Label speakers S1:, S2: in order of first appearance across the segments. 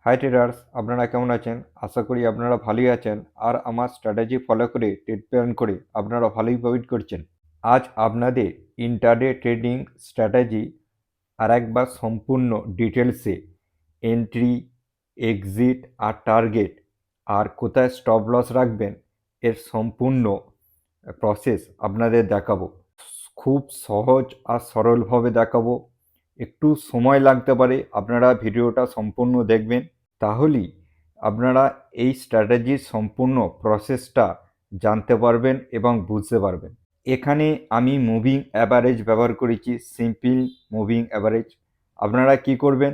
S1: High traders, আপনারা কেমন আছেন? আশা করি আপনারা ভালোই আছেন আর আমার স্ট্র্যাটেজি ফলো করে ট্রেড প্ল্যান করে আপনারা ভালোই প্রফিট করছেন। আজ আপনাদের ইন্টারডে ট্রেডিং স্ট্র্যাটেজি আর একবার সম্পূর্ণ ডিটেলসে এন্ট্রি, এক্সিট আর টার্গেট আর কোথায় স্টপ লস রাখবেন এর সম্পূর্ণ প্রসেস আপনাদের দেখাবো। খুব সহজ আর সরলভাবে দেখাবো। একটু সময় লাগতে পারে, আপনারা ভিডিওটা সম্পূর্ণ দেখবেন, তাহলেই আপনারা এই স্ট্র্যাটেজির সম্পূর্ণ প্রসেসটা জানতে পারবেন এবং বুঝতে পারবেন। এখানে আমি মুভিং অ্যাভারেজ ব্যবহার করেছি, সিম্পল মুভিং অ্যাভারেজ। আপনারা কি করবেন,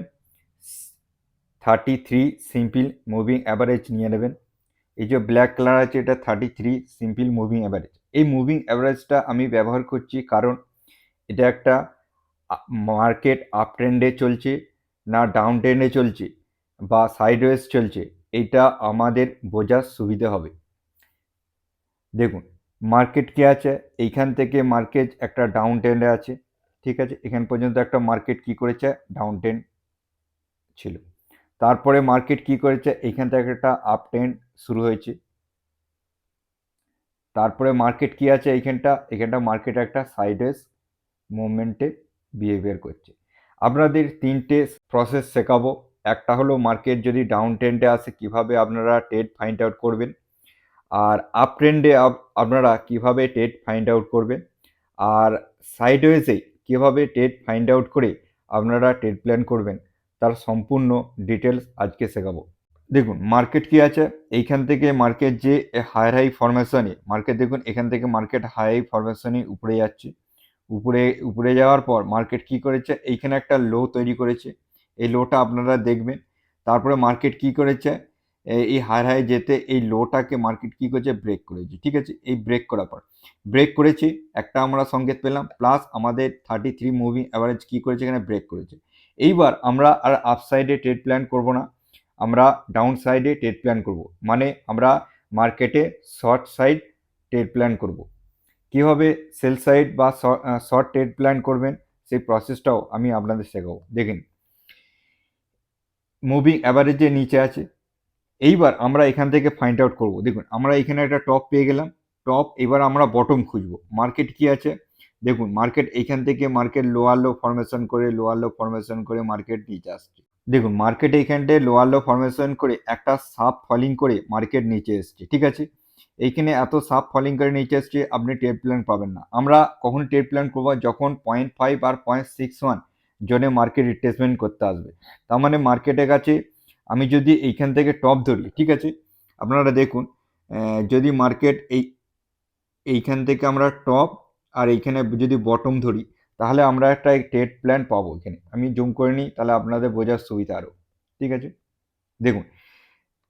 S1: 33 সিম্পল মুভিং অ্যাভারেজ নিয়ে নেবেন। এই যে ব্ল্যাক কালার আছে, এটা 33 সিম্পল মুভিং অ্যাভারেজ। এই মুভিং অ্যাভারেজটা আমি ব্যবহার করছি কারণ এটা একটা মার্কেট আপ ট্রেন্ডে চলছে না ডাউন ট্রেন্ডে চলছে বা সাইডওয়েজ চলছে, এটা আমাদের বোঝার সুবিধে হবে। দেখুন মার্কেট কি আছে, এইখান থেকে মার্কেট একটা ডাউন ট্রেন্ডে আছে, ঠিক আছে। এখান পর্যন্ত একটা মার্কেট কি করেছে, ডাউন ট্রেন্ড ছিল। তারপরে মার্কেট কি করেছে, এইখান থেকে একটা আপ ট্রেন্ড শুরু হয়েছে। তারপরে মার্কেট কি আছে, এখানটা মার্কেট একটা সাইডওয়েজ মুভমেন্টে বিহেভিয়ার করছে। আপনাদের তিনটে প্রসেস শেখাবো। একটা হলো মার্কেট যদি ডাউন ট্রেন্ডে আসে কিভাবে আপনারা ট্রেড ফাইন্ড আউট করবেন, আর আপ ট্রেন্ডে আপনারা কিভাবে ট্রেড ফাইন্ড আউট করবেন, আর সাইডওয়েজে কিভাবে ট্রেড ফাইন্ড আউট করে আপনারা ট্রেড প্ল্যান করবেন, তার সম্পূর্ণ ডিটেলস আজকে শেখাবো। দেখুন মার্কেট কি আছে, এইখান থেকে মার্কেট যে হায়ার হাই ফরমেশনে মার্কেট, দেখুন এখান থেকে মার্কেট হাই ফরমেশনে উপরে যাচ্ছে। উপরে উপরে যাওয়ার পর মার্কেট কি করেছে, এইখানে একটা লো তৈরি করেছে। এই লোটা আপনারা দেখবেন। তারপরে মার্কেট কি করেছে, এই হায়ার হাই যেতে এই লোটাকে মার্কেট কি করেছে, ব্রেক করেছে, ঠিক আছে। এই ব্রেক করার পর ব্রেক করেছে, একটা আমরা সংকেত পেলাম, প্লাস আমাদের 33 মুভিং অ্যাভারেজ কি করেছে, এখানে ব্রেক করেছে। এইবার আমরা আর আপসাইডে ট্রেড প্ল্যান করব না, আমরা ডাউন সাইডে ট্রেড প্ল্যান করব, মানে আমরা মার্কেটে শর্ট সাইড ট্রেড প্ল্যান করব। কীভাবে সেল সাইড বা শর্ট ট্রেড প্ল্যান করবেন সেই প্রসেসটাও আমি আপনাদের শেখাবো। দেখেন মুভিং অ্যাভারেজের নিচে আছে, এইবার আমরা এখান থেকে ফাইন্ড আউট করব। দেখুন আমরা এখানে একটা টপ পেয়ে গেলাম, টপ। এবার আমরা বটম খুঁজবো, মার্কেট কি আছে। দেখুন মার্কেট এইখান থেকে মার্কেট লোয়ার লো ফরমেশন করে মার্কেট নিচে আসছে। দেখুন মার্কেট এইখানটায় লোয়ার লো ফরমেশন করে একটা সাপ ফলিং করে মার্কেট নিচে এসছে, ঠিক আছে। এইখানে এত সাপ ফলিং করে নিচে এসছে, আপনি ট্রেড প্ল্যান পাবেন না। আমরা কখন ট্রেড প্ল্যান করবো, যখন 0.5 আর 0.61 জোনে মার্কেট রিট্রেসমেন্ট করতে আসবে। তার মানে মার্কেটের কাছে আমি যদি এইখান থেকে টপ ধরি, ঠিক আছে, আপনারা দেখুন যদি মার্কেট এইখান থেকে আমরা টপ আর এইখানে যদি বটম ধরি, তাহলে আমরা একটা ট্রেড প্ল্যান পাবো। এখানে আমি জুম করে নিই, তাহলে আপনাদের বোঝার সুবিধা আরও, ঠিক আছে। দেখুন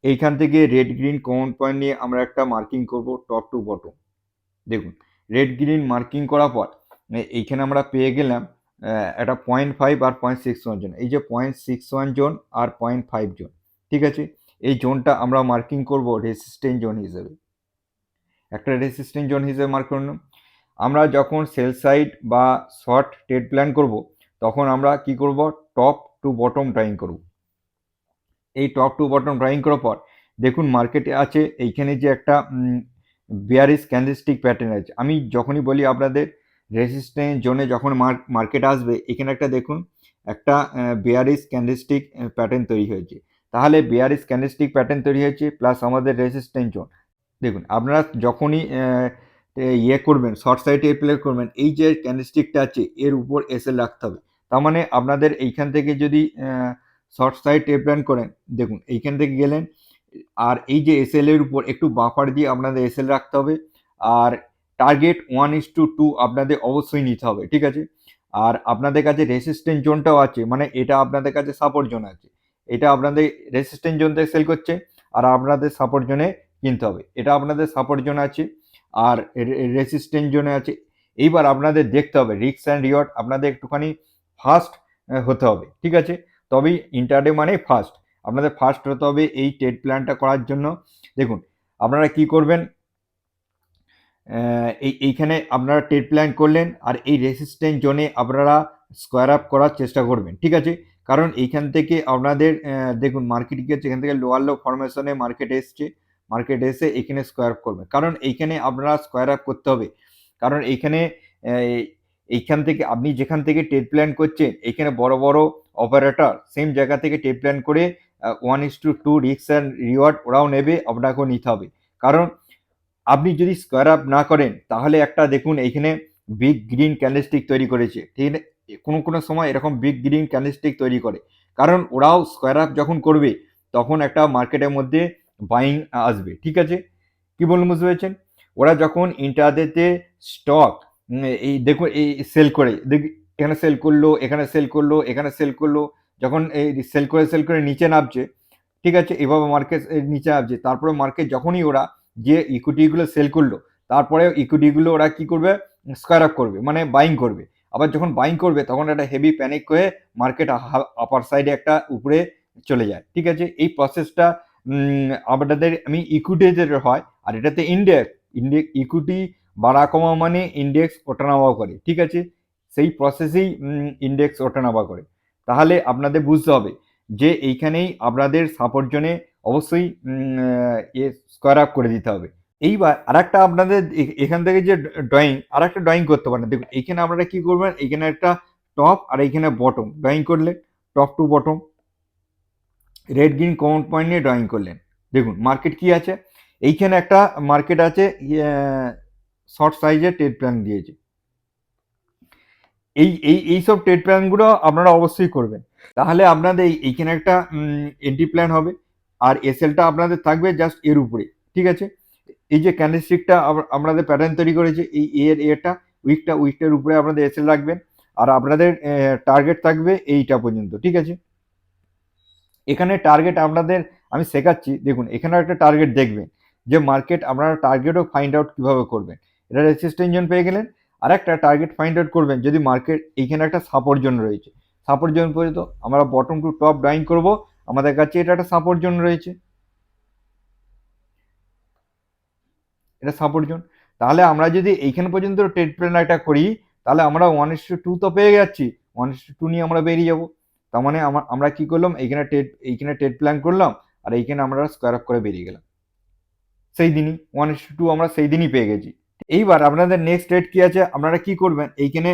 S1: এইখান থেকে রেড গ্রিন কমন পয়েন্ট নিয়ে আমরা একটা মার্কিং করব টপ টু বটম। দেখুন রেড গ্রিন মার্কিং করার পর এইখানে আমরা পেয়ে গেলাম একটা 0.5 আর 0.61 জোন। এই যে 0.61 জোন আর 0.5 জোন, ঠিক আছে। এই জোনটা আমরা মার্কিং করব রেসিস্ট্যান্ট জোন হিসেবে, একটা রেসিস্ট্যান্ট জোন হিসেবে মার্ক করলাম। আমরা যখন সেল সাইড বা শর্ট ট্রেড প্ল্যান করব, তখন আমরা কি করব, টপ টু বটম ড্রয়িং করব। এই টপ টু বটম ড্রয়িং করার পর দেখুন মার্কেটে আছে এইখানে যে একটা বেয়ারিশ ক্যান্ডেলস্টিক প্যাটার্ন আছে। আমি যখনই বলি আপনাদের রেজিস্ট্যান্স জোনে যখন মার্কেট আসবে, এখানে একটা দেখুন একটা বেয়ারিশ ক্যান্ডেলস্টিক প্যাটার্ন তৈরি হয়েছে। তাহলে বেয়ারিশ ক্যান্ডেলস্টিক প্যাটার্ন তৈরি হয়েছে প্লাস আমাদের রেজিস্ট্যান্স জোন। দেখুন আপনারা যখনই ইয়ে করবেন, শর্ট সাইডে প্লে করবেন, এই যে ক্যান্ডেলস্টিকটা আছে এর উপর এসএল রাখতে হবে। তার মানে আপনাদের এইখান থেকে যদি শর্ট সাইড ট্রেড প্ল্যান করেন, দেখুন এইখান থেকে গেলেন আর এই যে এসএল এর উপর একটু বাফার দিয়ে আপনাদের এসএল রাখতে হবে। আর টার্গেট 1:2 আপনাদের অবশ্যই নিতে হবে, ঠিক আছে। আর আপনাদের কাছে রেসিস্ট্যান্স জোনটাও আছে, মানে এটা আপনাদের কাছে সাপোর্ট জোন আছে। এটা আপনাদের রেসিস্ট্যান্স জোন থেকে সেল করছে আর আপনাদের সাপোর্ট জোনে কিনতে হবে। এটা আপনাদের সাপোর্ট জোন আছে আর রেসিস্ট্যান্স জোনে আছে। এইবার আপনাদের দেখতে হবে রিস্ক অ্যান্ড রিওয়ার্ড, আপনাদের একটুখানি ফাস্ট হতে হবে, ঠিক আছে। তবেই ইন্টারডে মানে ফাস্ট, আপনাদের ফাস্ট হতে হবে এই ট্রেড প্ল্যানটা করার জন্য। দেখুন আপনারা কি করবেন, এইখানে আপনারা ট্রেড প্ল্যান করলেন আর এই রেসিস্ট্যান্স জোনে আপনারা স্কোয়ার আপ করার চেষ্টা করবেন, ঠিক আছে। কারণ এইখান থেকে আপনাদের দেখুন মার্কেট কি হচ্ছে, এখান থেকে লোয়ার লো ফরমেশনে মার্কেট এসছে, মার্কেট এসে এখানে স্কোয়ার আপ করবে, কারণ এইখানে আপনারা স্কোয়ার আপ করতে হবে। কারণ এইখানে এইখান থেকে আপনি যেখান থেকে ট্রেড প্ল্যান করছেন, এইখানে বড় বড় অপারেটর সেম জায়গা থেকে ট্রেড প্ল্যান করে 1:2 রিস্ক অ্যান্ড রিওয়ার্ড ওরাও নেবে, আপনাকেও নিতে হবে। কারণ আপনি যদি স্কোয়ার আপ না করেন তাহলে একটা দেখুন এইখানে বিগ গ্রিন ক্যান্ডেলস্টিক তৈরি করেছে, ঠিক আছে? কোনো সময় এরকম বিগ গ্রিন ক্যান্ডেলস্টিক তৈরি করে, কারণ ওরাও স্কোয়ার আপ যখন করবে তখন একটা মার্কেটের মধ্যে বাইং আসবে, ঠিক আছে? কি বলুন, বুঝতে পেরেছেন? ওরা যখন ইন্টারডেতে স্টক এই দেখুন এই সেল করে এখানে সেল করলো, এখানে সেল করলো, এখানে সেল করলো, যখন এই সেল করে নিচে নামছে, ঠিক আছে, এভাবে মার্কেট নিচে আসছে, তারপরে মার্কেট যখনই ওরা যে ইকুইটিগুলো সেল করলো, তারপরে ইকুইটিগুলো ওরা কি করবে, স্কোয়ার আপ করবে, মানে বাইং করবে। আবার যখন বাইং করবে তখন একটা হেভি প্যানিক হয়ে মার্কেট আপার সাইডে একটা উপরে চলে যায়, ঠিক আছে? এই প্রসেসটা আপনাদের আমি ইকুইটিতে হয়, আর এটাতে ইন্ডেক্স ইকুইটি বাড়া কমা মানে ইন্ডেক্স ওঠানামা করে, ঠিক আছে? সেই প্রসেসেই ইন্ডেক্স ওঠানামা করে। তাহলে আপনাদের বুঝতে হবে যে এইখানেই আপনাদের সাপোর্ট জোনে অবশ্যই স্কোয়ার আপ করে দিতে হবে। এইবার আরেকটা আপনাদের এখান থেকে যে ড্রয়িং, আরেকটা ড্রয়িং করতে পারেন। দেখুন এইখানে আপনারা কি করবেন, এইখানে একটা টপ আর এইখানে বটম ড্রয়িং করলেন, top to bottom red green common point নিয়ে ড্রয়িং করলেন। দেখুন মার্কেট কি আছে, এইখানে একটা মার্কেট আছে, শর্ট সাইজের ট্রেড প্ল্যান দিয়েছে। এইসব ট্রেড প্ল্যানগুলো আপনারা অবশ্যই করবেন, তাহলে আপনাদের এইখানে একটা এন্ট্রি প্ল্যান হবে, আর এসএলটা আপনাদের থাকবে জাস্ট এর উপরে, ঠিক আছে? এই যে ক্যান্ডেলস্টিকটা আপনাদের প্যাটার্ন তৈরি করেছে, এই এরটা উইকটার উপরে আপনাদের এসএল রাখবেন, আর আপনাদের টার্গেট থাকবে এইটা পর্যন্ত, ঠিক আছে? এখানে টার্গেট আপনাদের আমি শেখাচ্ছি, দেখুন এখানে একটা টার্গেট দেখবেন যে মার্কেট আপনারা টার্গেটও ফাইন্ড আউট কিভাবে করবেন। এটা রেজিস্ট্যান্স জোন পেয়ে গেলেন, আর একটা টার্গেট ফাইন্ড আউট করবেন যদি মার্কেট এইখানে একটা সাপোর্ট জোন রয়েছে, সাপোর্ট জোন পর্যন্ত আমরা বটম টু টপ ড্রয়িং করব, আমাদের কাছে এটা একটা সাপোর্ট জোন রয়েছে, এটা সাপোর্ট জোন। তাহলে আমরা যদি এইখান পর্যন্ত ট্রেড প্ল্যান একটা করি, তাহলে আমরা 1:2 তো পেয়ে যাচ্ছি, 1:2 নিয়ে আমরা বেরিয়ে যাব। তার মানে আমরা কি করলাম, এইখানে ট্রেড প্ল্যান করলাম, আর এইখানে আমরা স্কোয়ার আপ করে বেরিয়ে গেলাম সেই দিনই, 1:2 আমরা সেই দিনই পেয়ে গেছি। এইবার আপনাদের নেক্সট রেট কি আছে, আপনারা কি করবেন, এইখানে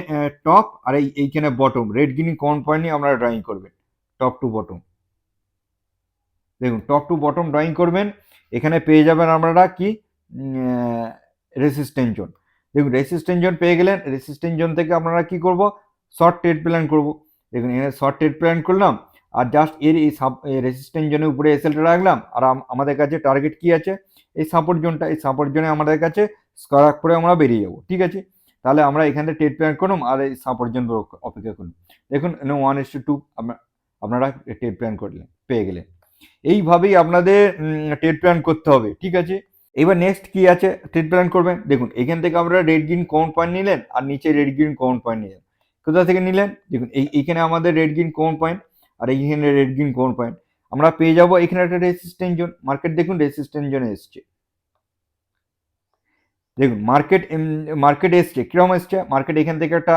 S1: টপ আর এইখানে bottom red green common point নিয়ে আপনারা ড্রয়িং করবেন, টপ টু বটম। দেখুন টপ টু বটম ড্রয়িং করবেন, এখানে পেয়ে যাবেন আপনারা কি রেসিস্ট্যান্স জোন। দেখুন রেসিস্ট্যান্স জোন পেয়ে গেলেন, রেসিস্ট্যান্স জোন থেকে আপনারা কি করব, শর্ট ট্রেড প্ল্যান করব। দেখুন এখানে শর্ট ট্রেড প্ল্যান করলাম, আর জাস্ট এর এই রেসিস্ট্যান্স জোনের উপরে এসএলটা রাখলাম, আর আমাদের কাছে টার্গেট কি আছে, এই সাপোর্ট জোনটা, এই সাপোর্ট জোনে আমাদের কাছে স্কোয়ার আপ করে আমরা বেরিয়ে যাব, ঠিক আছে? তাহলে আমরা এখানে ট্রেড প্ল্যান করলাম, আর এই সাপোর্ট জোন অপেক্ষা করুন। দেখুন 1:2 আপনারা ট্রেড প্ল্যান করলেন, পেয়ে গেলেন। এইভাবেই আপনাদের ট্রেড প্ল্যান করতে হবে, ঠিক আছে? এবার নেক্সট কি আছে, ট্রেড প্ল্যান করবেন। দেখুন এখান থেকে আপনারা রেড গ্রিন কমন পয়েন্ট নিলেন, আর নিচে রেড গ্রিন কমন পয়েন্ট নিলেন। কোথা থেকে নিলেন, দেখুন এইখানে আমাদের রেড গ্রিন কমন পয়েন্ট, আর এইখানে রেড গ্রিন কমন পয়েন্ট, আমরা পেয়ে যাব এখানে একটা রেসিস্ট্যান্স জোন। মার্কেট দেখুন রেসিস্ট্যান্স জোনে এসছে, দেখুন মার্কেট এসছে, কিরকম এসছে, মার্কেট এখান থেকে একটা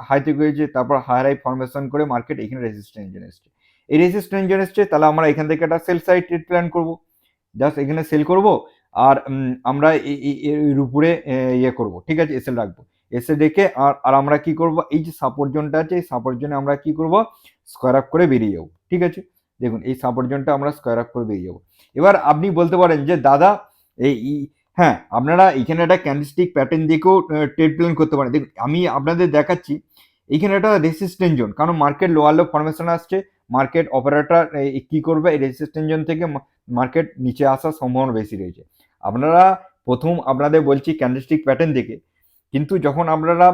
S1: হাই থেকে হয়েছে, তারপর হায়ার হাই ফরমেশন করে মার্কেট এখানে রেসিস্ট্যান্স জোন এসছে। এই রেসিস্ট্যান্স জোন এসছে, তাহলে আমরা এখান থেকে একটা সেল সাইড ট্রেড প্ল্যান করব, জাস্ট এখানে সেল করব, আর আমরা এর উপরে ইয়ে করব, ঠিক আছে, এসএল রাখবো, এসে রেখে আর আমরা কি করব, এই যে সাপোর্ট জোনটা আছে, এই সাপোর্ট জোনে আমরা কি করব, স্কোয়ার আপ করে বেরিয়ে যাবো, ঠিক আছে? দেখুন এই সাপোর্ট জোনটা আমরা স্কোয়ার আপ করে বেরিয়ে যাবো। এবার আপনি বলতে পারেন যে দাদা এই হ্যাঁ, আপনারা এখানে একটা ক্যান্ডেলস্টিক প্যাটার্ন দেখেও ট্রেড প্ল্যান করতে পারেন। দেখুন আমি আপনাদের দেখাচ্ছি, এখানে একটা রেসিস্ট্যান্স জোন, কারণ মার্কেট লোয়ার লো ফরমেশন আসছে, মার্কেট অপারেটর কি করবে, এই রেসিস্ট্যান্স জোন থেকে মার্কেট নিচে আসার সম্ভাবনা বেশি রয়েছে। আপনারা প্রথম আপনাদের বলছি ক্যান্ডেলস্টিক প্যাটার্ন দেখে, কিন্তু যখন আপনারা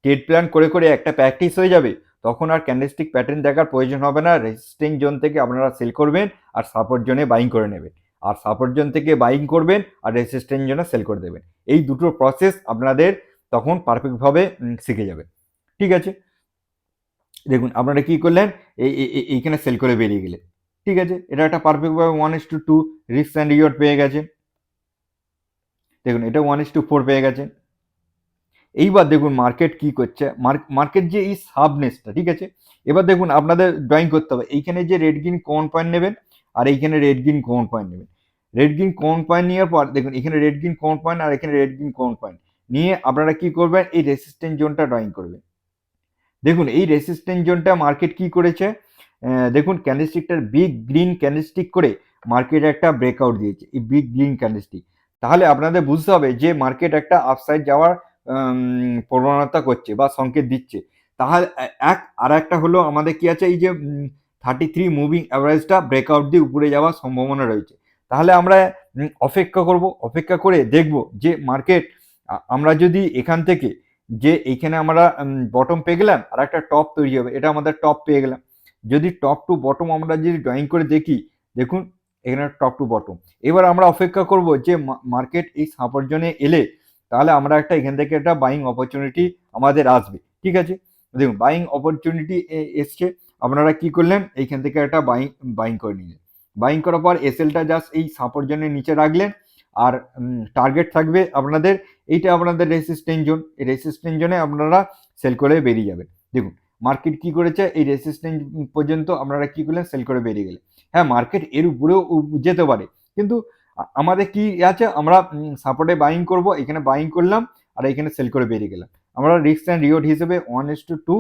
S1: ট্রেড প্ল্যান করে করে একটা প্র্যাকটিস হয়ে যাবে, তখন আর ক্যান্ডেলস্টিক প্যাটার্ন দেখার প্রয়োজন হবে না, রেজিস্ট্যান্স জোন থেকে আপনারা সেল করবেন, আর সাপোর্ট জোনে বাইং করে নেবেন, আর সাপোর্ট জোন থেকে বাইং করবেন, আর রেজিস্ট্যান্স জোনে সেল করে দেবেন। এই দুটো প্রসেস আপনাদের তখন পারফেক্টভাবে শিখে যাবে, ঠিক আছে? দেখুন আপনারা কি করলেন, এইখানে সেল করে বেরিয়ে গেলেন, ঠিক আছে? এটা একটা পারফেক্টভাবে 1:2 রিস্ক অ্যান্ড রিওয়ার্ড পেয়ে গেছেন। দেখুন এটা 1:4 পেয়ে গেছেন। এইবার দেখুন মার্কেট কি করছে, মার্কেট যে এই সাবনেসটা, ঠিক আছে। এবার দেখুন আপনাদের ড্রয়িং করতে হবে, এইখানে যে রেড গ্রিন কমন পয়েন্ট নেবেন আর এইখানে রেড গ্রিন কমন পয়েন্ট নেবেন। রেড গ্রিন কমন পয়েন্ট নেওয়ার পর দেখুন এখানে রেড গ্রিন কমন পয়েন্ট আর এখানে রেড গ্রিন কমন পয়েন্ট নিয়ে আপনারা কি করবেন, এই রেসিস্ট্যান্স জোনটা ড্রয়িং করবেন। দেখুন এই রেসিস্ট্যান্স জোনটা মার্কেট কি করেছে, দেখুন ক্যান্ডেলস্টিকটার বিগ গ্রিন ক্যান্ডেলস্টিক করে মার্কেট একটা ব্রেকআউট দিয়েছে, এই বিগ গ্রিন ক্যান্ডেলস্টিক। তাহলে আপনাদের বুঝতে হবে যে মার্কেট একটা আপসাইড যাওয়ার প্রবণতা করছে বা সংকেত দিচ্ছে। তাহলে এক আর একটা হলো আমাদের কি আছে, এই যে 33 মুভিং অ্যাভারেজটা ব্রেকআউট দিয়ে উপরে যাওয়ার সম্ভাবনা রয়েছে। তাহলে আমরা অপেক্ষা করব, অপেক্ষা করে দেখব যে মার্কেট আমরা যদি এখান থেকে যে এইখানে আমরা বটম পেয়ে গেলাম আর একটা টপ তৈরি হবে, এটা আমাদের টপ পেয়ে গেলাম। যদি টপ টু বটম আমরা যদি ড্রয়িং করে দেখি, দেখুন এখানে টপ টু বটম। এবার আমরা অপেক্ষা করব যে মার্কেট এই সাপোর্ট জোনে এলে তাহলে আমরা একটা এখান থেকে একটা বাইং অপরচুনিটি আমাদের আসবে, ঠিক আছে। দেখুন বাইং অপরচুনিটি এসছে, আপনারা কি করলেন এইখান থেকে একটা বাইং করে নিলেন। বাইং করার পর এসএলটা জাস্ট এই সাপোর্ট জোনের নিচে রাখলেন আর টার্গেট থাকবে আপনাদের এইটা, আপনাদের রেসিস্ট্যান্স জোন। এই রেসিস্ট্যান্স জোনে আপনারা সেল করে বেরিয়ে যাবেন। দেখুন মার্কেট কি করেছে, এই রেসিস্ট্যান্স পর্যন্ত আপনারা কি করলেন, সেল করে বেরিয়ে গেলেন। হ্যাঁ মার্কেট এর উপরেও যেতে পারে, কিন্তু আমাদের কি আছে, আমরা সাপোর্টে বাইং করব, এখানে বাইং করলাম আর এখানে সেল করে বেরিয়ে গেলাম। আমরা রিস্ক অ্যান্ড রিওয়ার্ড হিসেবে 1:2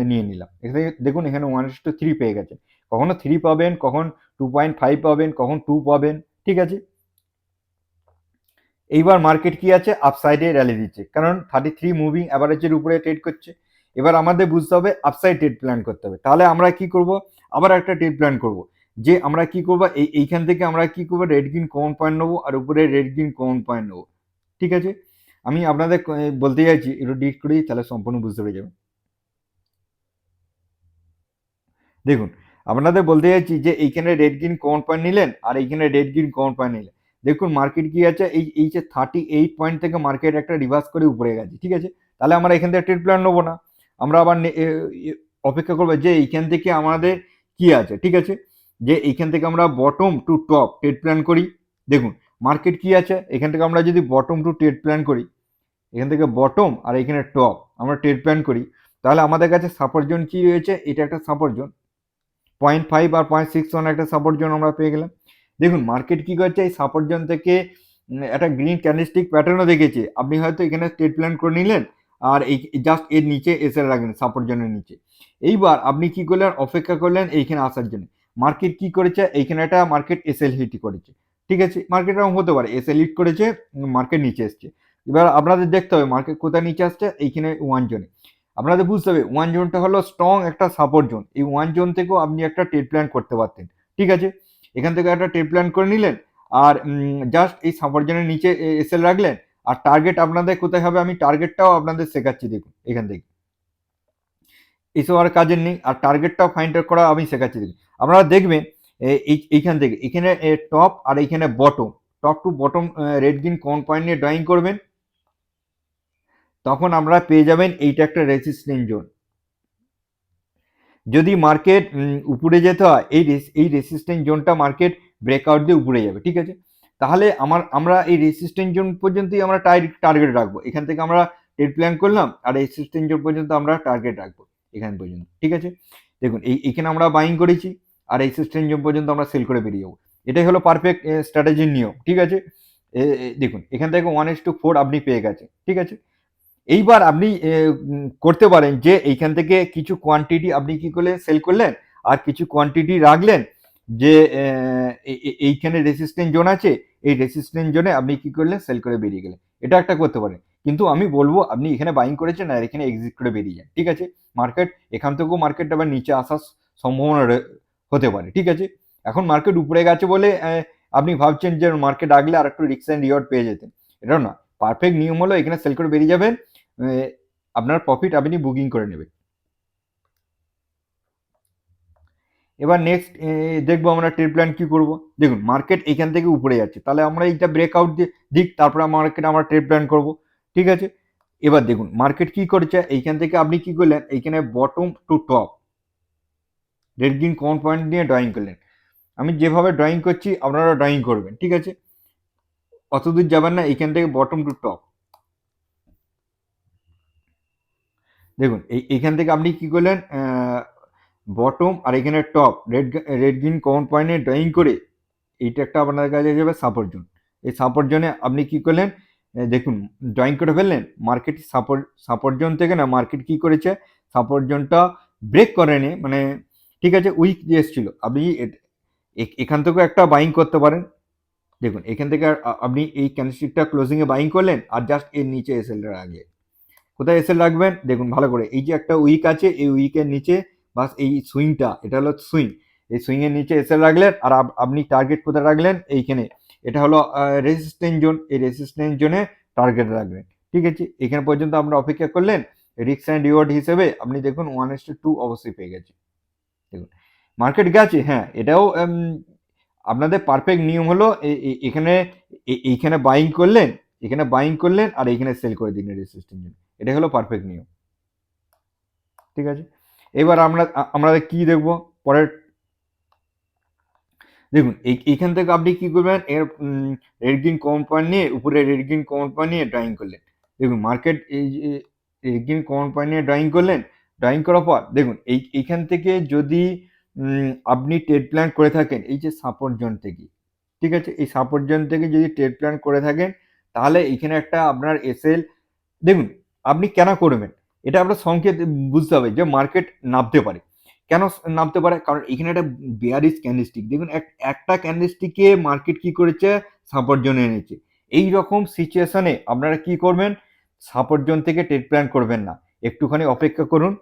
S1: নিয়ে নিলাম। এখানে দেখুন এখানে 1:3 পেয়ে গেছে, কখনো 3 পাবেন, কখন 2.5 পাবেন, কখন 2 পাবেন, ঠিক আছে। এইবার মার্কেট কি আছে, আপসাইডে র্যালি দিচ্ছে, কারণ 33 মুভিং অ্যাভারেজের উপরে ট্রেড করছে। এবার আমাদের বুঝতে হবে আপসাইড ট্রেড প্ল্যান করতে হবে। তাহলে আমরা কি করব, আবার একটা ট্রেড প্ল্যান করব, যে আমরা কি করব, এইখান থেকে আমরা কি করব, রেড গ্রিন কমন পয়েন্ট নেবো আর উপরে রেড গ্রিন কমন পয়েন্ট নেবো, ঠিক আছে। আমি আপনাদের বলতে চাইছি, একটু ডিট করে দিই, তাহলে সম্পূর্ণ বুঝতে পেরে যাবেন। দেখুন আপনাদের বলতে চাইছি যে এইখানে রেড গ্রিন কমন পয়েন্ট নিলেন আর এইখানে রেড গ্রিন কমন পয়েন্ট নিলেন। দেখুন মার্কেট কি আছে, এই যে 38 পয়েন্ট থেকে মার্কেট একটা রিভার্স করে উপরে গেছে, ঠিক আছে। তাহলে আমরা এখান থেকে ট্রেড প্ল্যান নেবো না, আমরা আবার অপেক্ষা করবো যে এইখান থেকে আমাদের কি আছে, ঠিক আছে, যে এইখান থেকে আমরা bottom to top trade plan করি। দেখুন মার্কেট কি আছে, এখান থেকে আমরা যদি বটম টু ট্রেড প্ল্যান করি, এখান থেকে বটম আর এখানে টপ আমরা ট্রেড প্ল্যান করি, তাহলে আমাদের কাছে সাপোর্ট জোন কি রয়েছে, এটা একটা সাপোর্ট জোন, 0.5 আর 0.61 একটা সাপোর্ট জোন আমরা পেয়ে গেলাম। দেখুন মার্কেট কি করছে, এই সাপোর্ট জোন থেকে একটা গ্রিন ক্যান্ডেলস্টিক প্যাটার্নও দেখেছে, আপনি হয়তো এখানে ট্রেড প্ল্যান করে নিলেন আর এই জাস্ট এর নিচে এসে রাখলেন সাপোর্ট জোনের নিচে। এইবার আপনি কি করলেন, অপেক্ষা করলেন এইখানে আসার জন্য। মার্কেট কি করেছে, এইখানে একটা মার্কেট এসএল হিট করেছে, ঠিক আছে। মার্কেট এরকম হতে পারে এসএল হিট করেছে, মার্কেট নিচে এসছে। এবার আপনাদের দেখতে হবে মার্কেট কোথায় নিচে আসছে, এইখানে 1 জোনে। আপনাদের বুঝতে হবে 1 জোনটা হলো স্ট্রং একটা সাপোর্ট জোন, এই 1 জোন থেকেও আপনি একটা ট্রেড প্ল্যান করতে পারতেন, ঠিক আছে। এখান থেকে একটা ট্রেড প্ল্যান করে নিলেন আর জাস্ট এই সাপোর্ট জোনের নিচে এসে রাখলেন। আর টার্গেট আপনাদের কোথায় হবে, আমি টার্গেটটাও আপনাদের শেখাচ্ছি, দেখুন এখান থেকে এসব আর কাজের নেই, আর টার্গেটটাও ফাইন্ড আউট করা আমি শেখাচ্ছি, দেখুন আপনারা দেখবেন এইখান থেকে এখানে টপ আর এইখানে bottom, top to bottom red green common point নিয়ে ড্রয়িং করবেন, তখন আমরা পেয়ে যাবেন এইটা একটা রেসিস্ট্যান্স জোন। যদি মার্কেট উপরে যেতে হয়, এই রেসিস্ট্যান্স জোনটা মার্কেট ব্রেকআউট দিয়ে উপরে যাবে, ঠিক আছে। তাহলে আমরা এই রেসিস্ট্যান্স জোন পর্যন্তই আমরা টার্গেট রাখবো, এখান থেকে আমরা ট্রেড প্ল্যান করলাম আর রেসিস্ট্যান্স জোন পর্যন্ত আমরা টার্গেট রাখবো এখান পর্যন্ত, ঠিক আছে। দেখুন এইখানে আমরা বাইং করেছি আর রেসিস্ট্যান্স জোন পর্যন্ত আমরা সেল করে বেরিয়ে যাবো। এটাই হলো পারফেক্ট স্ট্র্যাটেজির নিয়ম, ঠিক আছে। দেখুন এখান থেকে 1:4 আপনি পেয়ে গেছে, ঠিক আছে। এইবার আপনি করতে পারেন যে এইখান থেকে কিছু কোয়ান্টিটি আপনি কি করলেন, সেল করলেন আর কিছু কোয়ান্টিটি রাখলেন, যে এইখানে রেসিস্ট্যান্স জোন আছে, এই রেসিস্ট্যান্স জোনে আপনি কি করলেন, সেল করে বেরিয়ে গেলেন। এটা একটা করতে পারেন, কিন্তু আমি বলবো আপনি এখানে বাইং করেছেন আর এখানে এক্সিট করে বেরিয়ে যান, ঠিক আছে। মার্কেট এখান থেকেও মার্কেট আবার নিচে আসার সম্ভাবনা হতে পারে, ঠিক আছে। এখন মার্কেট উপরে গেছে বলে আপনি ভাবছেন যে মার্কেট আগলে আর একটু রিস্ক অ্যান্ড রিওয়ার্ড পেয়ে যেতেন, এটাও না। পারফেক্ট নিয়ম হলো এখানে সেল করে বেরিয়ে যাবেন, আপনার প্রফিট আপনি বুকিং করে নেবেন। এবার নেক্সট দেখবো আমরা ট্রেড প্ল্যান কি করব। দেখুন মার্কেট এখান থেকে উপরে যাচ্ছে, তাহলে আমরা এইটা ব্রেকআউট দিক, তারপরে মার্কেট আমরা ট্রেড প্ল্যান করব, ঠিক আছে। এবার দেখুন মার্কেট কি করেছে, এইখান থেকে আপনি কি করলেন, এইখানে bottom to top red green common point নিয়ে ড্রয়িং করলেন। আমি যেভাবে ড্রয়িং করছি আপনারা ড্রয়িং করবেন, ঠিক আছে। অত দূর যাবেন না, এইখান থেকে বটম টু টপ দেখুন এইখান থেকে আপনি কি করলেন, বটম আর এখানে টপ রেড গ্রিন কমন পয়েন্টে ড্রয়িং করে এইটা একটা আপনার কাছে যাবে সাপোর্ট জোন। এই সাপোর্ট জোনে আপনি কি করলেন, দেখুন ড্রয়িং করে ফেললেন, মার্কেট সাপোর্ট জোন থেকে না মার্কেট কি করেছে, সাপোর্ট জোনটা ব্রেক করেনি, মানে ঠিক আছে উইক এসছিল, আপনি এখান থেকেও একটা বাইং করতে পারেন। দেখুন এখান থেকে আপনি এই ক্যান্ডেলস্টিকটা ক্লোজিংয়ে বাইং করলেন আর জাস্ট এর নিচে এসএলটা রাখলেন। কোথায় এসএল রাখবেন দেখুন ভালো করে, এই যে একটা উইক আছে এই উইকের নিচে, বাস এই সুইংটা, এটা হলো সুইং, এই সুইং এর নিচে এসএল রাখলেন আর আপনি টার্গেট কোথায় রাখলেন এইখানে, এটা হলো রেজিস্ট্যান্স জোন, এই রেজিস্ট্যান্স জোনে টার্গেট রাখবেন। ঠিক আছে, এখানে পর্যন্ত আমরা অপেক্ষা করলেন, রিস্ক অ্যান্ড রিওয়ার্ড হিসেবে আপনি দেখুন 1:2 অবশ্যই পেয়ে গেছে। দেখুন মার্কেট গেছে, হ্যাঁ এটাও আপনাদের পারফেক্ট নিয়ম হলো এখানে এইখানে বাইং করলেন, এখানে বাইং করলেন আর এইখানে সেল করে দিন রেজিস্ট্যান্স জোনে, এটা হলো পারফেক্ট নিয়ম। ঠিক আছে, এবার আমরা কি দেখবো পরের, দেখুন এইখান থেকে আপনি কি করবেন, এর রেড গ্রিন কমন পয়েন্ট নিয়ে উপরে রেড গ্রিন কমন পয়েন্ট নিয়ে ড্রয়িং করলেন। দেখুন মার্কেট এই যে রেড গ্রিন কমন পয়েন্ট নিয়ে ড্রয়িং করলেন, ড্রয়িং করার পর দেখুন এইখান থেকে যদি আপনি ট্রেড প্ল্যান করে থাকেন এই যে সাপোর্ট জোন থেকে, ঠিক আছে এই সাপোর্ট জোন থেকে যদি ট্রেড প্ল্যান করে থাকেন তাহলে এখানে একটা আপনার এসএল, দেখুন আপনি কেন করবেন এটা আপনার সংকেত বুঝতে হবে যে মার্কেট নামতে পারে, কেন নামতে পারে, কারণ এখানে একটা বেয়ারিশ ক্যান্ডেলস্টিক, দেখুন একটা ক্যান্ডেলস্টিকে মার্কেট কি করেছে, সাপোর্ট জোনে এনেছে। এই রকম সিচুয়েশনে আপনারা কি করবেন, সাপোর্ট জোন থেকে ট্রেড প্ল্যান করবেন না, একটুখানি অপেক্ষা করুন,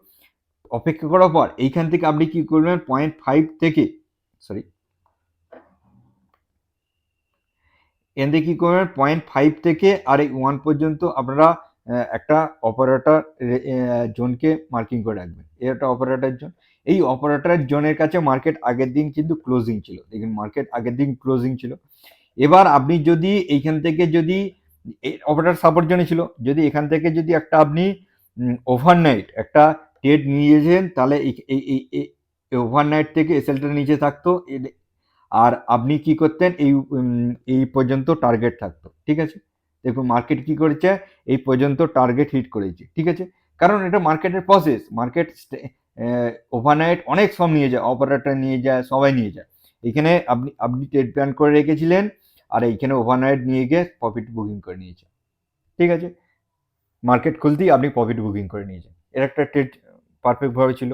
S1: অপেক্ষা করার পর এইখান থেকে আপনি কি করবেন 0.5 থেকে, সরি এখান থেকে কি করবেন 0.5 থেকে আর এই 1 পর্যন্ত আপনারা একটা অপারেটর জোনকে মার্কিং করে রাখবেন, এই একটা অপারেটর জোন, এই অপারেটর জোনের কাছে মার্কেট আগের দিন কিন্তু ক্লোজিং ছিল, দেখুন মার্কেট আগের দিন ক্লোজিং ছিল। এবার আপনি যদি এইখান থেকে যদি অপারেটর সাপোর্ট জোনে ছিল, যদি এখান থেকে যদি একটা আপনি ওভারনাইট একটা ট্রেড নিয়েছেন তাহলে এই ওভারনাইট থেকে এসএলটা নিচে থাকতো, আর আপনি কি করতেন এই পর্যন্ত টার্গেট থাকতো। ঠিক আছে, দেখুন মার্কেট কি করেছে, এই পর্যন্ত টার্গেট হিট করেছে। ঠিক আছে, কারণ এটা মার্কেটের প্রসেস, মার্কেট ওভারনাইট অনেক সব নিয়ে যায়, অপারেটর নিয়ে যায়, সবাই নিয়ে যায়, এখানে আপনি ট্রেড প্ল্যান করে রেখেছিলেন আর এইখানে ওভারনাইট নিয়ে গিয়ে প্রফিট বুকিং করে নিয়েছে। ঠিক আছে, মার্কেট খুলতেই আপনি প্রফিট বুকিং করে নিয়েছেন, এর একটা ট্রেড পারফেক্ট ভাবে ছিল।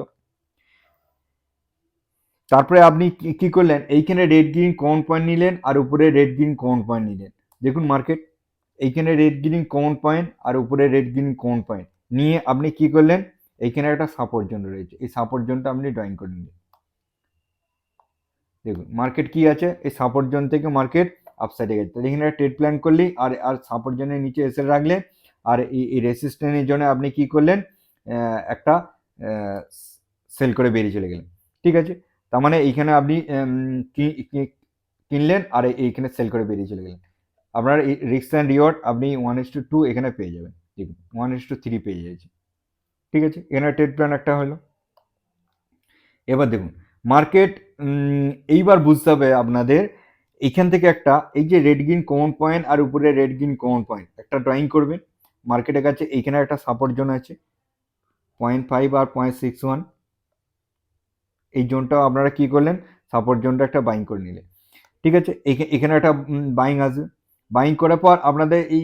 S1: তারপরে আপনি কি করলেন, এইখানে রেড গ্রিন কমন পয়েন্ট নিলেন আর উপরে রেড গ্রিন কমন পয়েন্ট নিলেন, দেখুন মার্কেট এইখানে রেড গ্রিন কমন পয়েন্ট আর উপরে রেড গ্রিন কমন পয়েন্ট নিয়ে আপনি কি করলেন, এইখানে একটা সাপোর্ট জোন রয়েছে, এই সাপোর্ট জোনটা আপনি ড্রয়িং করে নিলেন। দেখুন মার্কেট কি আছে, এই সাপোর্ট জোন থেকে মার্কেট আপসাইডে গেছে, তাহলে এখানে ট্রেড প্ল্যান করলেই আর আর সাপোর্ট জোনের নিচে এসে রাখলেন, আর এই রেসিস্ট্যান্সের জন্য আপনি কি করলেন, একটা সেল করে বেরিয়ে চলে গেলেন। ঠিক আছে, তার মানে এইখানে আপনি কিনলেন আর এইখানে সেল করে বেরিয়ে চলে গেলেন, আপনার এই রিস্ক অ্যান্ড রিওয়ার্ড আপনি 1:2 এখানে পেয়ে যাবেন, দেখুন 1:3 পেয়ে যাচ্ছে। ঠিক আছে, এখানে ট্রেড প্ল্যান একটা হলো। এবার দেখুন মার্কেট এইবার বুঝতে হবে আপনাদের, এইখান থেকে একটা এই যে রেড গ্রিন কমন পয়েন্ট আর উপরে রেড গ্রিন কমন পয়েন্ট একটা ড্রয়িং করবেন, মার্কেটের কাছে এইখানে একটা সাপোর্ট জোন আছে 0.5 আর 0.61, এই জোনটাও আপনারা কি করলেন, সাপোর্ট জোনটা একটা বাইং করে নিলেন। ঠিক আছে, এখানে একটা বাইং আসবে, বাইং করার পর আপনাদের এই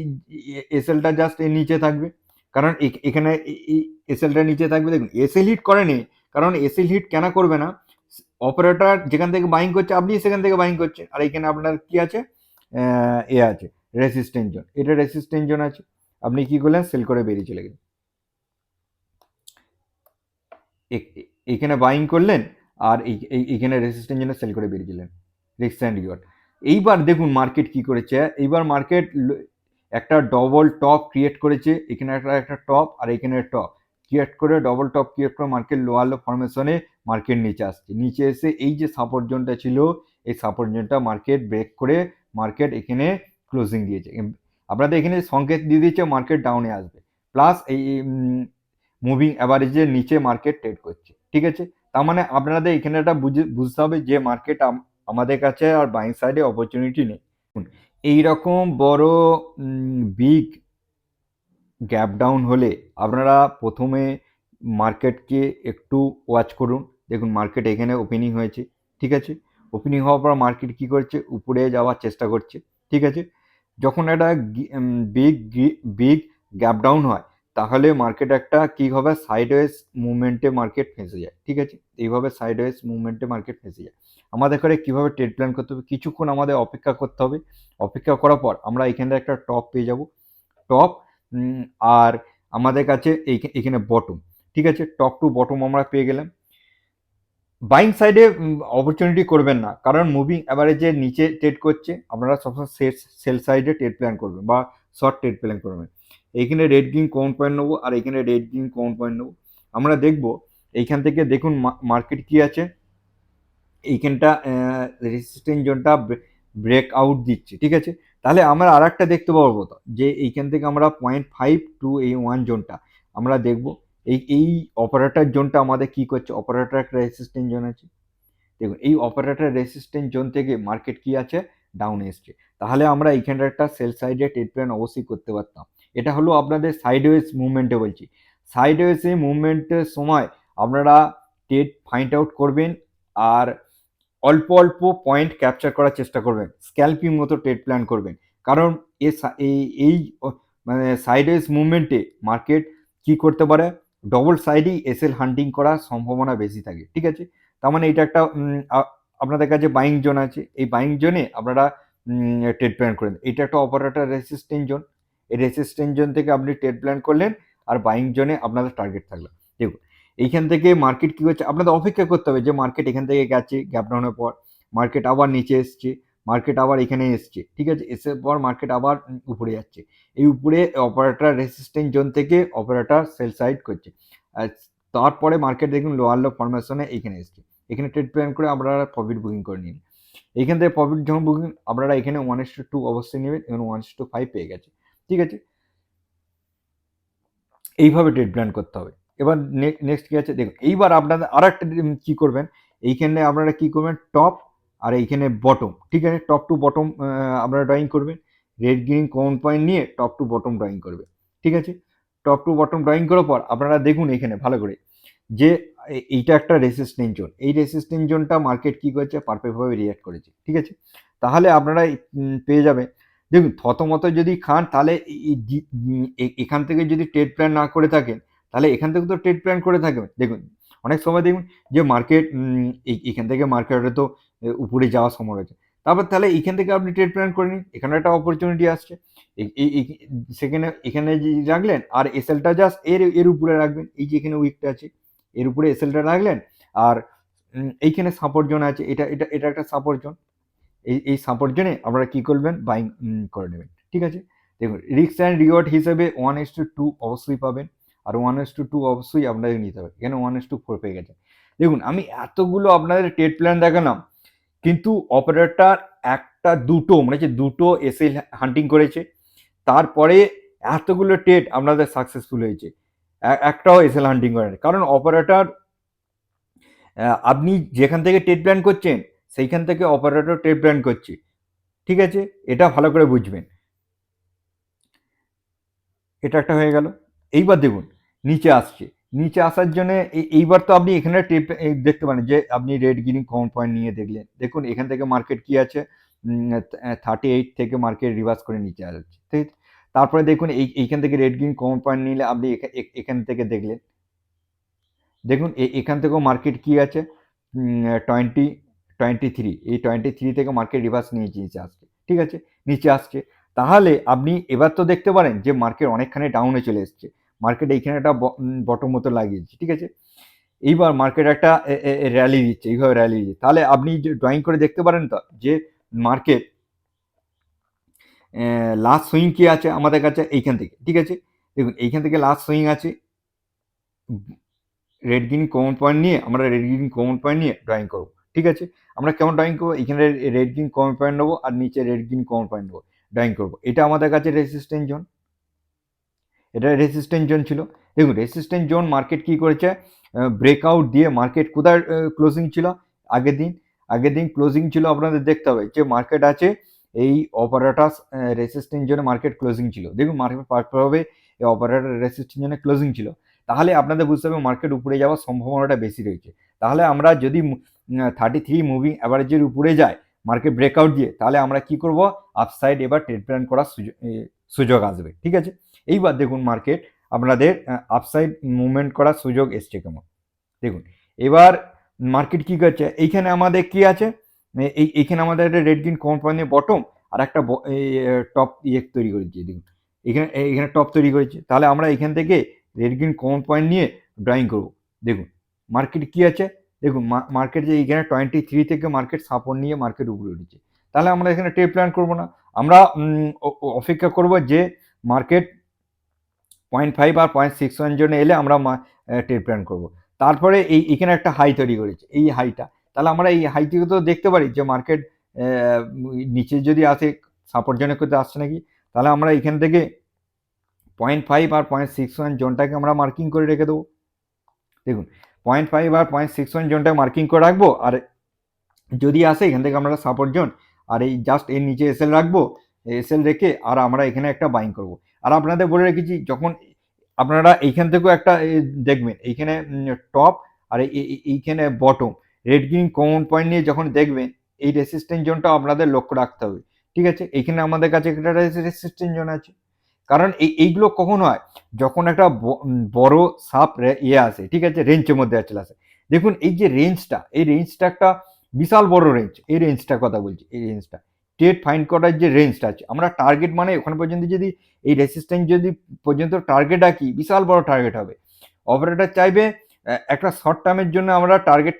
S1: এসএলটা জাস্ট এর নিচে থাকবে, কারণ এখানে এই এসএলটা নিচে থাকবে, দেখুন এসএল হিট করেনি, কারণ এসএল হিট কেন করবে না, অপারেটর যেখান থেকে বাইং করছে আপনি সেখান থেকে বাইং করছেন, আর এখানে আপনার কি আছে, এ আছে রেসিস্ট্যান্স জোন, এটা রেসিস্ট্যান্স জোন আছে, আপনি কি করলেন সেল করে বেরিয়ে চলে গেলেন, এখানে বাইং করলেন আর এইখানে রেসিস্ট্যান্স জন্য সেল করে বেরিয়েছিলেন, রিস্ক অ্যান্ড রিওয়ার্ড। এইবার দেখুন মার্কেট কি করেছে, এইবার মার্কেট একটা ডবল টপ ক্রিয়েট করেছে, এখানে একটা টপ আর এখানে টপ ক্রিয়েট করে, ডবল টপ ক্রিয়েট করে মার্কেট লোয়ার লো ফরমেশনে মার্কেট নিচে আসছে, নিচে এসে এই যে সাপোর্ট জোনটা ছিল এই সাপোর্ট জোনটা মার্কেট ব্রেক করে মার্কেট এখানে ক্লোজিং দিয়েছে, আপনাদের এখানে সংকেত দিয়ে দিচ্ছে মার্কেট ডাউনে আসবে, প্লাস এই মুভিং অ্যাভারেজের নিচে মার্কেট ট্রেড করছে। ঠিক আছে, তার মানে আপনাদের এখানে একটা বুঝতে হবে যে মার্কেট আমাদের কাছে আর বাইং সাইডে অপরচুনিটি নেই। এইরকম বড় বিগ গ্যাপ ডাউন হলে আপনারা প্রথমে মার্কেটকে একটু ওয়াচ করুন। দেখুন মার্কেট এখানে ওপেনিং হয়েছে, ঠিক আছে? ওপেনিং হওয়ার পর মার্কেট কী করছে, উপরে যাওয়ার চেষ্টা করছে, ঠিক আছে? যখন একটা বিগ গ্যাপ ডাউন হয়, তাহলে মার্কেট একটা কী হবে, সাইডওয়েজ মুভমেন্টে মার্কেট ফেঁসে যায়, ঠিক আছে? এইভাবে সাইডওয়েজ মুভমেন্টে মার্কেট ফেঁসে যায়। আমাদের করে কীভাবে ট্রেড প্ল্যান করতে হবে, কিছুক্ষণ আমাদের অপেক্ষা করতে হবে। অপেক্ষা করার পর আমরা এখানে একটা টপ পেয়ে যাব, টপ, আর আমাদের কাছে এইখানে বটম, ঠিক আছে? টপ টু বটম আমরা পেয়ে গেলাম। বাইং সাইডে অপরচুনিটি করবেন না, কারণ মুভিং অ্যাভারেজের নিচে ট্রেড করছে, আপনারা সবসময় সেল সাইডে ট্রেড প্ল্যান করবেন বা শর্ট ট্রেড প্ল্যান করবেন। এইখানে রেড গ্রিন কাউন্ট পয়েন্ট নেবো আর এখানে রেড গ্রিন কাউন্ট পয়েন্ট নেবো। আমরা দেখব এইখান থেকে, দেখুন মার্কেট কি আছে, এইখানটা রেসিস্ট্যান্স জোনটা ব্রেক আউট দিচ্ছে, ঠিক আছে? তাহলে আমরা আর একটা দেখতে পারবো তো, যে এইখান থেকে আমরা 0.5 টু এই 1 জোনটা আমরা দেখব। এই অপারেটর জোনটা আমাদের কি করছে, অপারেটর একটা রেসিস্ট্যান্স জোন আছে। দেখুন এই অপারেটর রেসিস্ট্যান্স জোন থেকে মার্কেট কি আছে, ডাউনে এসছে। তাহলে আমরা এইখানটা একটা সেল সাইডে ট্রেড প্ল্যান অবশ্যই করতে পারতাম। এটা হলো আপনাদের সাইডওয়েজ মুভমেন্টে বলছি। সাইডওয়েজ মুভমেন্টের সময় আপনারা ট্রেড ফাইন্ড আউট করবেন আর অল্প অল্প পয়েন্ট ক্যাপচার করার চেষ্টা করবেন, স্ক্যাল্পিং মতো ট্রেড প্ল্যান করবেন। কারণ এই মানে সাইডওয়েজ মুভমেন্টে মার্কেট কি করতে পারে, ডবল সাইডেই এসএল হান্টিং করার সম্ভাবনা বেশি থাকে, ঠিক আছে? তার মানে এটা একটা আপনাদের কাছে বাইং জোন আছে, এই বাইং জোনে আপনারা ট্রেড প্ল্যান করেন। এটা একটা অপারেটর রেসিস্ট্যান্স জোন, এই রেসিস্ট্যান্স জোন থেকে আপনি ট্রেড প্ল্যান করলেন আর বাইং জোনে আপনাদের টার্গেট থাকলো। দেখুন এইখান থেকে মার্কেট কী করছে, আপনাদের অপেক্ষা করতে হবে যে মার্কেট এখান থেকে গেছে গ্যাপ ডাউনের পর, মার্কেট আবার নিচে এসছে, মার্কেট আবার এখানে এসছে, ঠিক আছে? এসে পর মার্কেট আবার উপরে যাচ্ছে। এই উপরে অপারেটর রেসিস্ট্যান্স জোন থেকে অপারেটর সেল সাইড করছে, আর তারপরে মার্কেট দেখুন লোয়ার লো ফরমেশনে এখানে এসছে। এখানে ট্রেড প্ল্যান করে আপনারা প্রফিট বুকিং করে নিন। এইখান থেকে প্রফিট যখন বুকিং আপনারা এখানে 1:2 অবশ্যই নেবেন, এবং 1:5 পেয়ে গেছে, ঠিক আছে? এইভাবে ট্রেড প্ল্যান করতে হবে। এবার নেক্সট কি আছে দেখুন, এইবার আপনাদের আর একটা কী করবেন, এইখানে আপনারা কী করবেন, টপ আর এইখানে বটম, ঠিক আছে? টপ টু বটম আপনারা ড্রয়িং করবেন, রেড গ্রিন কাউন্ট পয়েন্ট নিয়ে টপ টু বটম ড্রয়িং করবে, ঠিক আছে? টপ টু বটম ড্রয়িং করার পর আপনারা দেখুন এখানে ভালো করে যে এইটা একটা রেসিস্ট্যান্স জোন, এই রেসিস্ট্যান্স জোনটা মার্কেট কী করেছে, পারফেক্টভাবে রিঅ্যাক্ট করেছে, ঠিক আছে? তাহলে আপনারা পেয়ে যাবেন। দেখুন থতমত যদি খান, তাহলে এখান থেকে যদি ট্রেড প্ল্যান না করে থাকেন, তাহলে এখান থেকে তো ট্রেড প্ল্যান করে থাকবেন। দেখুন অনেক সময় দেখুন যে মার্কেট এখান থেকে মার্কেটে তো উপরে যাওয়ার সময় রয়েছে, তারপর তাহলে এখান থেকে আপনি ট্রেড প্ল্যান করে নিন, এখানে একটা অপরচুনিটি আসছে, সেখানে এখানে রাখলেন আর এসএলটা জাস্ট এর উপরে রাখবেন, এই যে এখানে উইকটা আছে এর উপরে এসএলটা রাখলেন, আর এইখানে সাপোর্ট জোন আছে, এটা একটা সাপোর্ট জোন, এই সাপোর্ট জোনে আপনারা কী করবেন, বাইং করে নেবেন, ঠিক আছে? দেখুন রিস্ক অ্যান্ড রিওয়ার্ড হিসেবে 1:2 অবশ্যই পাবেন, আর 1:2 অবশ্যই আপনাদের নিতে হবে। এখানে 1:4 পেয়ে গেছে। দেখুন আমি এতগুলো আপনাদের ট্রেড প্ল্যান দেখালাম, কিন্তু অপারেটর একটা দুটো মানে হচ্ছে দুটো এসএল হান্টিং করেছে, তারপরে এতগুলো ট্রেড আপনাদের সাকসেসফুল হয়েছে, একটাও এসএল হান্টিং করেনি। কারণ অপারেটর আপনি যেখান থেকে ট্রেড প্ল্যান করছেন সেইখান থেকে অপারেটর ট্রেড প্ল্যান করছে, ঠিক আছে? এটা ভালো করে বুঝবেন। এটা একটা হয়ে গেল। এইবার দেখুন নিচে আসছে, নিচে আসার জন্য এইবার তো আপনি এখানে দেখতে পারেন যে আপনি রেড গ্রিন কাউন্ট পয়েন্ট নিয়ে দেখলেন, দেখুন এখান থেকে মার্কেট কি আছে, 38 থেকে মার্কেট রিভার্স করে নিচে আসছে, ঠিক আছে? তারপরে দেখুন এইখান থেকে রেড গ্রিন কাউন্ট পয়েন্ট নিলে আপনি এখান থেকে দেখলেন, দেখুন এখান থেকেও মার্কেট কি আছে, 23, এই 23 থেকে মার্কেট রিভার্স নিচে আসছে, ঠিক আছে? নিচে আসছে, তাহলে আপনি এবার তো দেখতে পারেন যে মার্কেট অনেকখানি ডাউনে চলে এসছে, মার্কেট এইখানে একটা বটম মতো লাগিয়েছে, ঠিক আছে? এইবার মার্কেট একটা র্যালি দিচ্ছে, এইভাবে র্যালি দিচ্ছে, তাহলে আপনি ড্রয়িং করে দেখতে পারেন তো যে মার্কেট লাস্ট সুইং কি আছে আমাদের কাছে এইখান থেকে, ঠিক আছে? দেখুন এইখান থেকে লাস্ট সুইং আছে, রেড গ্রিন কমন পয়েন্ট নিয়ে আমরা রেড গ্রিন কমন পয়েন্ট নিয়ে ড্রয়িং করবো, ঠিক আছে? আমরা কেমন ড্রয়িং করবো, এখানে রেড গ্রিন কমন পয়েন্ট নেবো আর নিচে রেড গ্রিন কমন পয়েন্ট নেবো, ড্রয়িং করবো। এটা আমাদের কাছে রেসিস্ট্যান্স জোন, এটা রেসিস্ট্যান্স জোন ছিল। দেখুন রেসিস্ট্যান্স জোন মার্কেট কি করেছে, ব্রেকআউট দিয়ে মার্কেট কোথায় ক্লোজিং ছিল, আগের দিন ক্লোজিং ছিল, আপনাদের দেখতে হবে যে মার্কেট আছে এই অপারেটার রেসিস্ট্যান্স জোনে মার্কেট ক্লোজিং ছিল। দেখুন মার্কেট পারফেক্টভাবে এই অপারেটর রেসিস্ট্যান্স জোনে ক্লোজিং ছিল, তাহলে আপনাদের বুঝতে হবে মার্কেট উপরে যাওয়ার সম্ভাবনাটা বেশি রয়েছে। তাহলে আমরা যদি 33 মুভিং অ্যাভারেজের উপরে যায় মার্কেট ব্রেকআউট দিয়ে, তাহলে আমরা কি করব, আপসাইড এবার ট্রেড প্ল্যান করার সুযোগ আসবে। ঠিক আছে, এইবার দেখুন মার্কেট আপনাদের আপসাইড মুভমেন্ট করার সুযোগ এসছে কেমন। দেখুন এবার মার্কেট কি করছে, এইখানে আমাদের কি আছে, এইখানে আমাদের একটা রেড গ্রিন কোম্পানি বটম আর একটা টপ তৈরি করেছে। দেখুন এখানে টপ তৈরি করেছে, তাহলে আমরা এখান থেকে রেড গ্রিন কমন পয়েন্ট নিয়ে ড্রয়িং করব। দেখুন মার্কেট কি আছে, দেখুন মার্কেট যে এইখানে 23 থেকে মার্কেট সাপোর্ট নিয়ে মার্কেট উপরে উঠেছে, তাহলে আমরা এখানে ট্রেড প্ল্যান করবো না, আমরা অপেক্ষা করব যে মার্কেট 0.5 আর 0.61 জন্য এলে আমরা ট্রেড প্ল্যান করব। তারপরে এইখানে একটা হাই তৈরি করেছে, এই হাইটা, তাহলে আমরা এই হাই থেকে তো দেখতে পারি যে মার্কেট নিচে যদি আসে সাপোর্ট জোনে করতে আসছে নাকি, তাহলে আমরা এখান থেকে 0.5 আর 0.61 জোনটাকে আমরা মার্কিং করে রেখে দেবো। দেখুন 0.5 আর 0.61 জোনটা মার্কিং করে রাখবো, আর যদি আসে এখান থেকে আমরা সাপোর্ট জোন আর এই জাস্ট এর নিচে এসএল রাখবো, এসএল রেখে আর আমরা এখানে একটা বাইং করব। আর আপনাদের বলে রেখেছি যখন আপনারা এইখান থেকেও একটা দেখবেন, এইখানে টপ আর এইখানে bottom red green common point নিয়ে যখন দেখবেন, এই রেসিস্ট্যান্স জোনটা আপনাদের লক্ষ্য রাখতে হবে। ঠিক আছে, এইখানে আমাদের কাছে একটা রেসিস্ট্যান্স জোন আছে, কারণ এইগুলো কখন হয়, যখন একটা বড় সাপ আসে, ঠিক আছে, রেঞ্জের মধ্যে চলে আসে। দেখুন এই যে রেঞ্জটা, এই রেঞ্জটা একটা বিশাল বড় রেঞ্জ, এই রেঞ্জটার কথা বলছি, এই রেঞ্জটা ট্রেড ফাইন্ড করার যে রেঞ্জটা আছে, আমরা টার্গেট মানে ওখানে পর্যন্ত যদি এই রেসিস্ট্যান্স যদি পর্যন্ত টার্গেট আঁকি, বিশাল বড় টার্গেট হবে। অপারেটর চাইবে একটা শর্ট টার্মের জন্য আমরা টার্গেট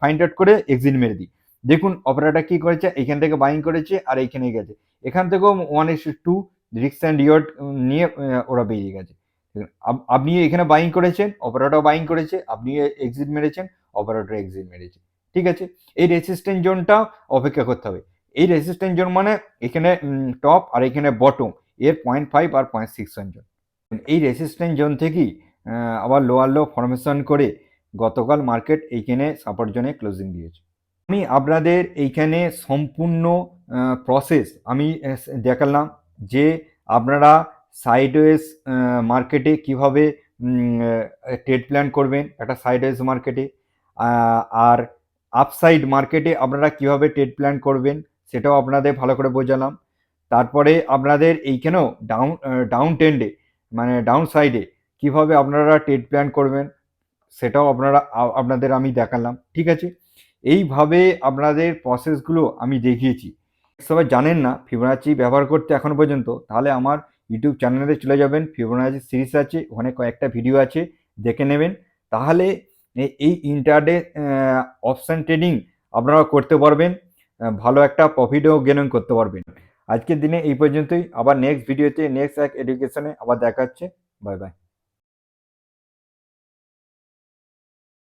S1: ফাইন্ড আউট করে এক্সিট মেরে দিই। দেখুন অপারেটর কি করেছে, এখান থেকে বাইং করেছে আর এইখানে গেছে, এখান থেকেও 1:2 রিস্ক অ্যান্ড রিওয়ার্ড নিয়ে ওরা বেরিয়ে গেছে। আপনি এখানে বাইং করেছেন, অপারেটর বাইং করেছে, আপনি এক্সিট মেরেছেন, অপারেটর এক্সিট মেরেছে। ঠিক আছে, এই রেসিস্ট্যান্স জোনটা অপেক্ষা করতে হবে। এই রেসিস্ট্যান্স জোন মানে এখানে টপ আর এখানে বটম এর 0.5 আর 0.61 জোন। এই রেসিস্ট্যান্স জোন থেকেই আবার লোয়ার লো ফরমেশন করে গতকাল মার্কেট এইখানে সাপোর্ট জোনে ক্লোজিং দিয়েছে। আমি আপনাদের এইখানে সম্পূর্ণ প্রসেস আমি দেখালাম যে আপনারা সাইডওয়েজ মার্কেটে কিভাবে ট্রেড প্ল্যান করবেন একটা সাইডওয়েজ মার্কেটে, আর আপসাইড মার্কেটে আপনারা কিভাবে ট্রেড প্ল্যান করবেন সেটাও আপনাদের ভালো করে বোঝালাম। তারপরে আপনাদের এইখানেও ডাউন ট্রেন্ডে মানে ডাউন সাইডে কিভাবে আপনারা ট্রেড প্ল্যান করবেন সেটাও আপনাদের আমি দেখালাম। ঠিক আছে, এইভাবে আপনাদের প্রসেসগুলো আমি দেখিয়েছি। সবাই জানেন না ফিবোনাচি ব্যবহার করতে এখনো পর্যন্ত, তাহলে আমার ইউটিউব চ্যানেলে চলে যাবেন, ফিবোনাচি সিরিজ আছে, ওখানে কয়েকটা ভিডিও আছে, দেখে নেবেন। তাহলে এই ইন্টারডে অপশন ট্রেডিং আপনারা করতে পারবেন, ভালো একটা প্রফিটও গেইন করতে পারবেন। আজকের দিনে এই পর্যন্তই, আবার নেক্সট ভিডিওতে নেক্সট এক এডুকেশনে আবার দেখা হচ্ছে। Bye bye.